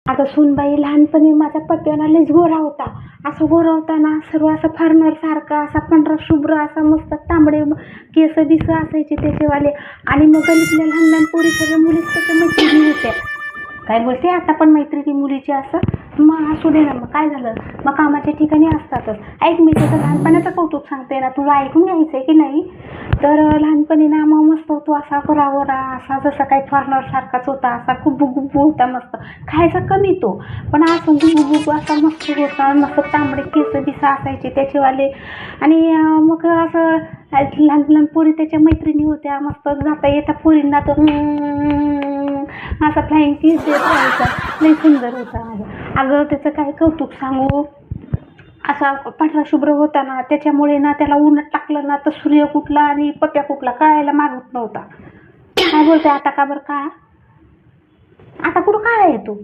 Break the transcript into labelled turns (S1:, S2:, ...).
S1: अगं सुनबाई, लहानपणी माझा पप्प्याना लयच गोरा होता. असं गोरा होता ना, सर्व असं फॉरेनर सारखा, असा पांढरा शुभ्र, असा मस्त तांबडे केस बिस असायचे त्याचेवाले. आणि मग गल्लीतल्या लहान लहान पोरी सगळ्या मुलीच त्याच्या मैत्रिणी होत्या. काय बोलते, आता पण मैत्रिणी मुलीची असं. मग असू दे ना, मग काय झालं, मग कामाच्या ठिकाणी असतातच. ऐक, मी त्याचं लहानपणाचं कौतुक सांगते ना, तुला ऐकून घ्यायचंय की नाही. तर लहानपणी ना मग मस्त होतो, असा गोरा, असा जसा काही फॉरेनर सारखाच होता, असा गुब्बू गुब्बू होता मस्त. खायचा कमी तो, पण असं गुब्बू गुब्बू असा मस्त होता, मस्त तांबडे केस बिस असायचे त्याचेवाले. आणि मग असं लहान लहान पोरी त्याच्या मैत्रिणी होत्या. मस्त जाता येता पोरींना तर असा फ्लाइंग किस देत राहायचा. लई सुंदर होता. अगं त्याचं काय कौतुक सांगू, असा पांढरा शुभ्र होता ना, त्याच्यामुळे ना त्याला उन्हात टाकलं ना तर सूर्य कुठला आणि पप्प्या कुठला कळायला मागत नव्हता. काय बोलते, आता का बरं काळा, आता कुठं काळा येतो.